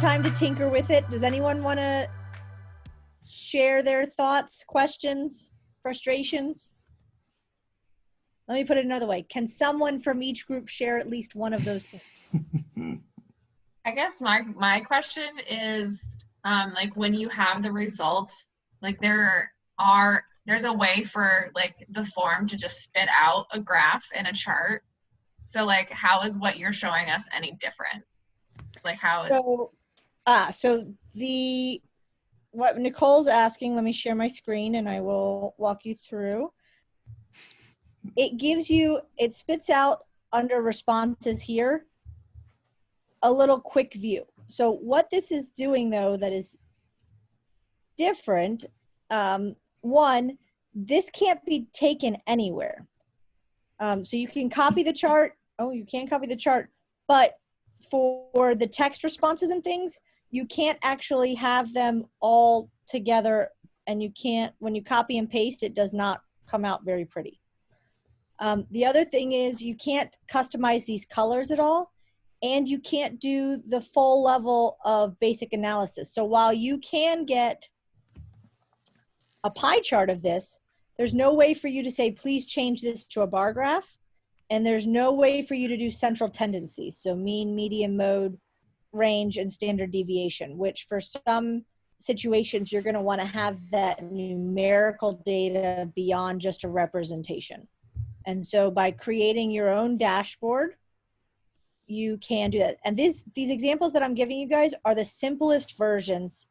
time to tinker with it. Does anyone want to share their thoughts, questions, frustrations? Let me put it another way. Can someone from each group share at least one of those things? I guess my question is, like when you have the results, like there's a way for like the form to just spit out a graph and a chart. So like, how is what you're showing us any different? Like how is so what Nicole's asking, let me share my screen and I will walk you through. It spits out under responses here, a little quick view. So what this is doing though, that is different, one, this can't be taken anywhere. So you can copy the chart. Oh, you can copy the chart, but for the text responses and things, you can't actually have them all together, and you can't, when you copy and paste, it does not come out very pretty. The other thing is you can't customize these colors at all, and you can't do the full level of basic analysis. So while you can get a pie chart of this, there's no way for you to say, please change this to a bar graph. And there's no way for you to do central tendencies. So mean, median, mode, range, and standard deviation, which for some situations, you're going to want to have that numerical data beyond just a representation. And so by creating your own dashboard, you can do that. And these examples that I'm giving you guys are the simplest versions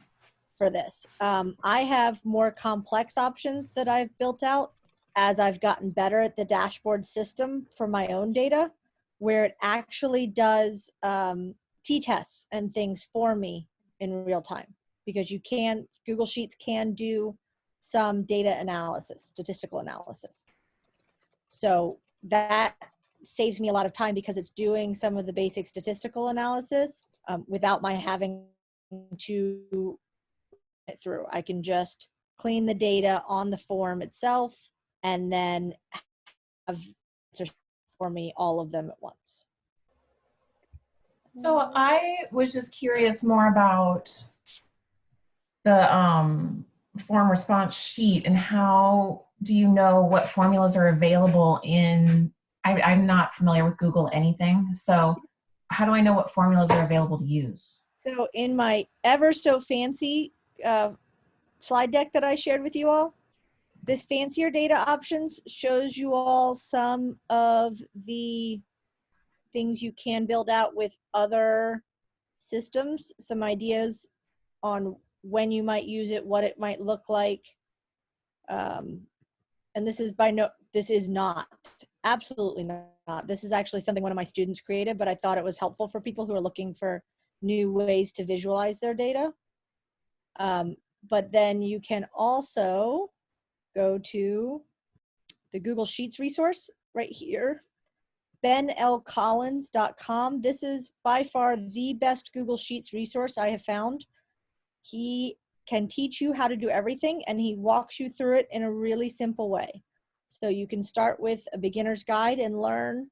for this. I have more complex options that I've built out as I've gotten better at the dashboard system for my own data, where it actually does t-tests and things for me in real time, because Google Sheets can do some data analysis, statistical analysis. So that saves me a lot of time because it's doing some of the basic statistical analysis without my having to it through. I can just clean the data on the form itself and then have for me all of them at once. So I was just curious more about the form response sheet, and how do you know what formulas are available in, I'm not familiar with Google anything, so how do I know what formulas are available to use? So in my ever so fancy slide deck that I shared with you all, this fancier data options shows you all some of the things you can build out with other systems, some ideas on when you might use it, what it might look like. And this is not, absolutely not. This is actually something one of my students created, but I thought it was helpful for people who are looking for new ways to visualize their data. But then you can also go to the Google Sheets resource right here, benlcollins.com. This is by far the best Google Sheets resource I have found. He can teach you how to do everything, and he walks you through it in a really simple way. So you can start with a beginner's guide and learn,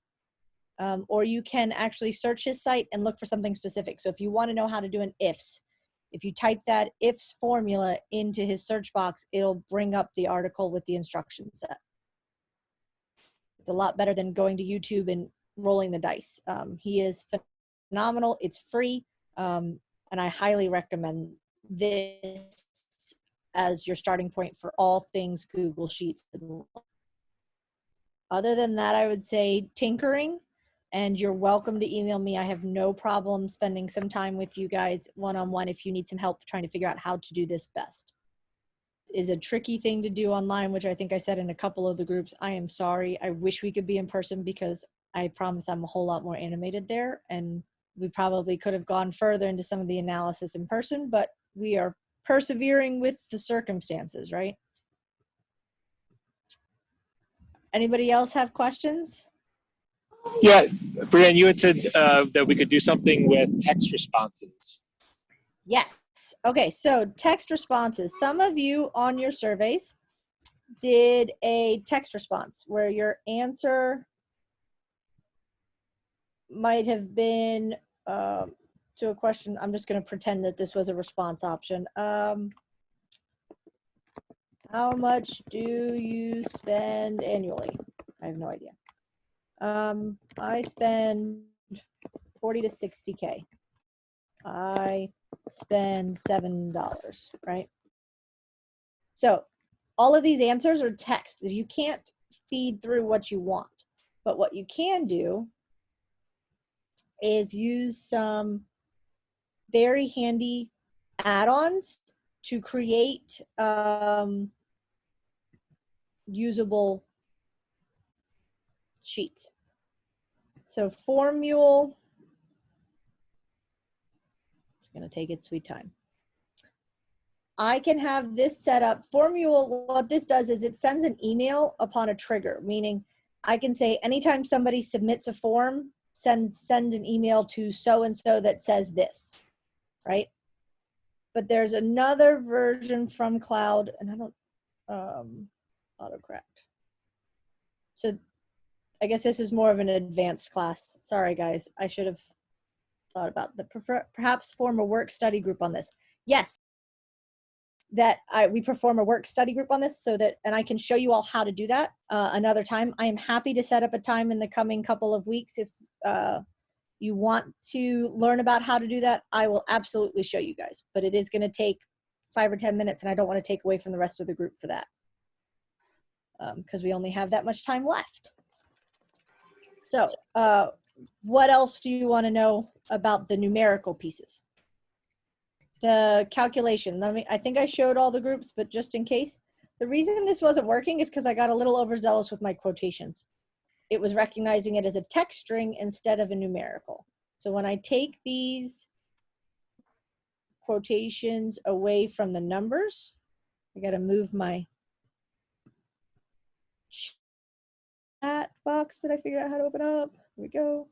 or you can actually search his site and look for something specific. So if you want to know how to do an ifs, if you type that ifs formula into his search box, it'll bring up the article with the instruction set. It's a lot better than going to YouTube and rolling the dice. He is phenomenal. It's free, and I highly recommend this as your starting point for all things Google Sheets. Other than that, I would say tinkering, and you're welcome to email me. I have no problem spending some time with you guys one-on-one if you need some help trying to figure out how to do this best. Is a tricky thing to do online, which I think I said in a couple of the groups. I am sorry. I wish we could be in person, because I promise I'm a whole lot more animated there, and we probably could have gone further into some of the analysis in person, but we are persevering with the circumstances, right? Anybody else have questions? Yeah, Bryanne, you had said that we could do something with text responses. Yes. Okay, so text responses. Some of you on your surveys did a text response where your answer might have been to a question. I'm just going to pretend that this was a response option. How much do you spend annually? I have no idea. I spend 40 to 60K. I spend $7, right? So all of these answers are text. You can't feed through what you want. But what you can do is use some very handy add-ons to create usable sheets. So Formule, it's going to take its sweet time. I can have this set up. Formule, what this does is it sends an email upon a trigger, meaning I can say anytime somebody submits a form, send an email to so-and-so that says this, right? But there's another version from Cloud, and I don't, autocorrect. So I guess this is more of an advanced class. Sorry, guys. I should have thought about the perhaps form a work study group on this. Yes, we perform a work study group on this so that, and I can show you all how to do that another time. I am happy to set up a time in the coming couple of weeks. If you want to learn about how to do that, I will absolutely show you guys, but it is going to take 5 or 10 minutes and I don't want to take away from the rest of the group for that because we only have that much time left. So what else do you want to know about the numerical pieces? The calculation. I think I showed all the groups, but just in case. The reason this wasn't working is because I got a little overzealous with my quotations. It was recognizing it as a text string instead of a numerical. So when I take these quotations away from the numbers, I got to move my chat box that I figured out how to open up. Here we go.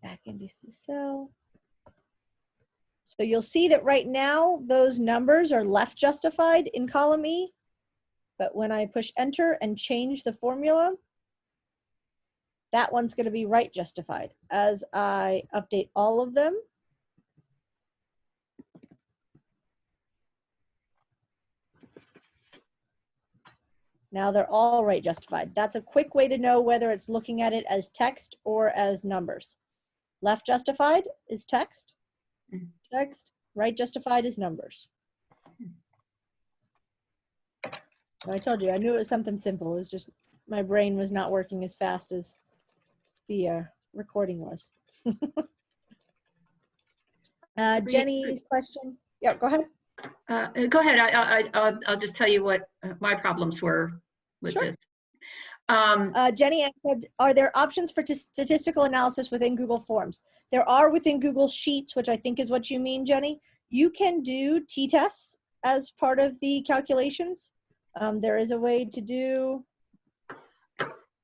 Back into the cell. So you'll see that right now, those numbers are left justified in column E. But when I push enter and change the formula, that one's going to be right justified. As I update all of them, now they're all right justified. That's a quick way to know whether it's looking at it as text or as numbers. Left justified is text. Text, right justified is numbers. I told you, I knew it was something simple. It was just my brain was not working as fast as the recording was. Jenny's question. Yeah, go ahead. Go ahead. I'll just tell you what my problems were with this. Jenny said, are there options for statistical analysis within Google Forms? There are within Google Sheets, which I think is what you mean, Jenny. You can do t-tests as part of the calculations. There is a way to do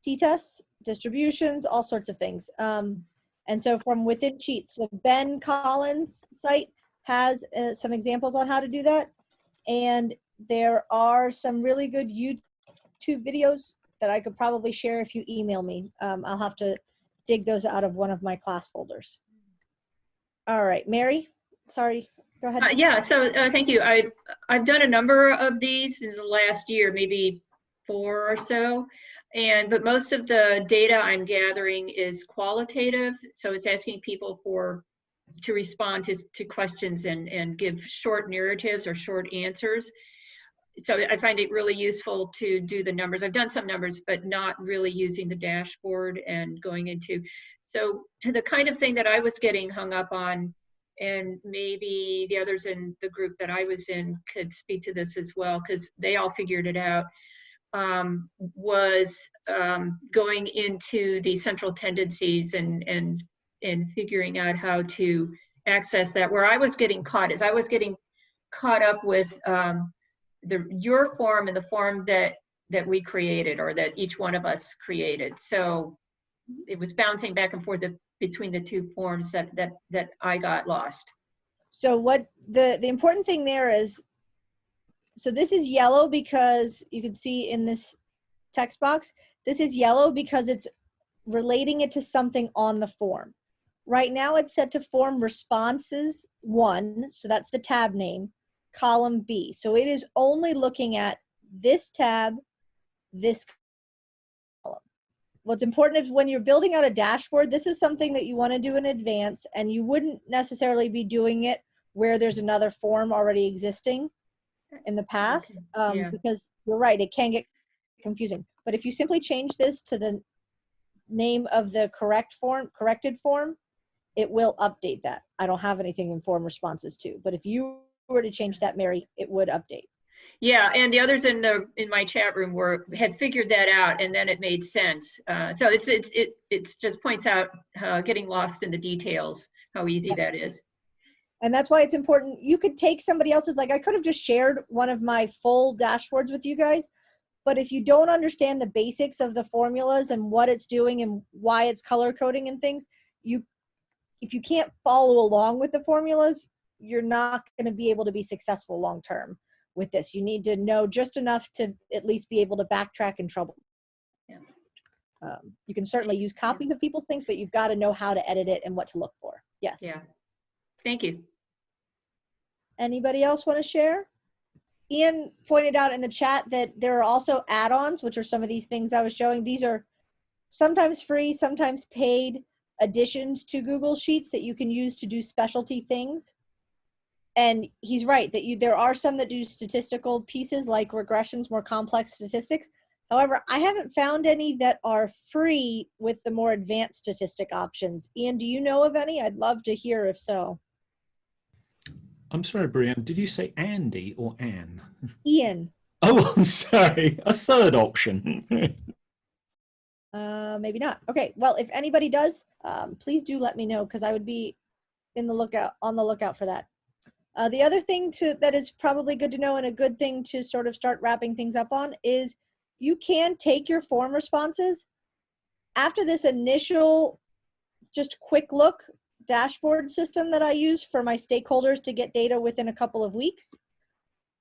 t-tests, distributions, all sorts of things. And so from within Sheets, so Ben Collins' site has some examples on how to do that. And there are some really good YouTube videos that I could probably share if you email me. I'll have to dig those out of one of my class folders. All right, Mary, sorry, go ahead. Yeah, so thank you. I've done a number of these in the last year, maybe 4 or so. But most of the data I'm gathering is qualitative. So it's asking people to respond to questions and give short narratives or short answers. So I find it really useful to do the numbers. I've done some numbers, but not really using the dashboard and going into. So the kind of thing that I was getting hung up on, and maybe the others in the group that I was in could speak to this as well, because they all figured it out, was going into the central tendencies and figuring out how to access that. Where I was getting caught is I was getting caught up with your form and the form that we created, or that each one of us created. So it was bouncing back and forth between the two forms that I got lost. So what the important thing there is, so this is yellow because you can see in this text box, this is yellow because it's relating it to something on the form. Right now it's set to form responses 1, so that's the tab name, column B. So it is only looking at this tab, this column. What's important is when you're building out a dashboard, this is something that you want to do in advance, and you wouldn't necessarily be doing it where there's another form already existing in the past, because you're right, it can get confusing. But if you simply change this to the name of the corrected form, it will update that. I don't have anything in form responses 2, but if you were to change that, Mary, it would update. Yeah, and the others in my chat room had figured that out, and then it made sense. So it just points out getting lost in the details, how easy that is. And that's why it's important. You could take somebody else's, like I could have just shared one of my full dashboards with you guys, but if you don't understand the basics of the formulas and what it's doing and why it's color coding and things, if you can't follow along with the formulas, you're not going to be able to be successful long term with this. You need to know just enough to at least be able to backtrack and trouble. Yeah. You can certainly use copies of people's things, but you've got to know how to edit it and what to look for. Yes. Yeah. Thank you. Anybody else want to share? Ian pointed out in the chat that there are also add-ons, which are some of these things I was showing. These are sometimes free, sometimes paid additions to Google Sheets that you can use to do specialty things. And he's right that there are some that do statistical pieces like regressions, more complex statistics. However, I haven't found any that are free with the more advanced statistic options. Ian, do you know of any? I'd love to hear if so. I'm sorry, Bryanne, did you say Andy or Anne? Ian. Oh, I'm sorry. A third option. Maybe not. Okay, well, if anybody does, please do let me know, because I would be on the lookout for that. The other thing that is probably good to know, and a good thing to sort of start wrapping things up on, is you can take your form responses after this initial just quick look dashboard system that I use for my stakeholders to get data within a couple of weeks.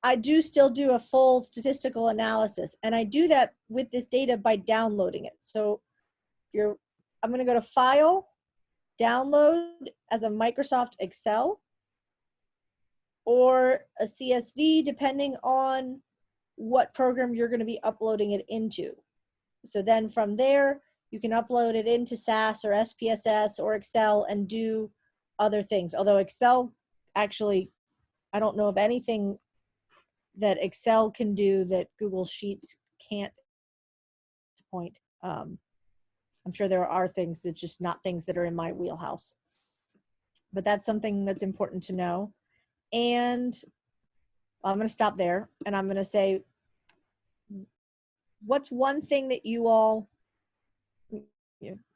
I do still do a full statistical analysis, and I do that with this data by downloading it. So I'm going to go to File, Download as a Microsoft Excel or a CSV, depending on what program you're going to be uploading it into. So then from there, you can upload it into SAS or SPSS or Excel and do other things. Although Excel, actually, I don't know of anything that Excel can do that Google Sheets can't point. I'm sure there are things that's just not things that are in my wheelhouse. But that's something that's important to know. And I'm going to stop there, and I'm going to say, what's one thing that you all,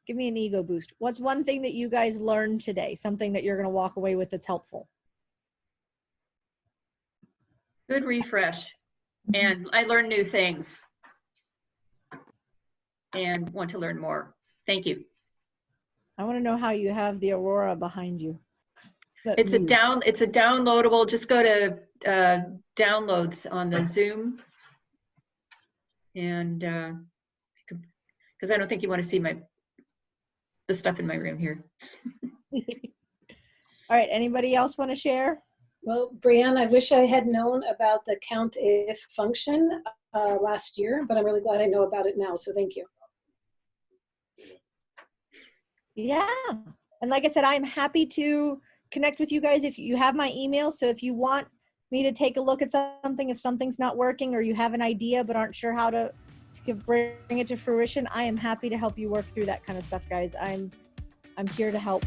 give me an ego boost. What's one thing that you guys learned today? Something that you're going to walk away with that's helpful? Good refresh. And I learned new things and want to learn more. Thank you. I want to know how you have the Aurora behind you. It's a downloadable. Just go to downloads on the Zoom, and because I don't think you want to see the stuff in my room here. All right. Anybody else want to share? Well, Bryanne, I wish I had known about the count if function last year, but I'm really glad I know about it now. So thank you. Yeah. And like I said, I'm happy to connect with you guys if you have my email. So if you want me to take a look at something, if something's not working or you have an idea but aren't sure how to bring it to fruition, I am happy to help you work through that kind of stuff, guys. I'm here to help.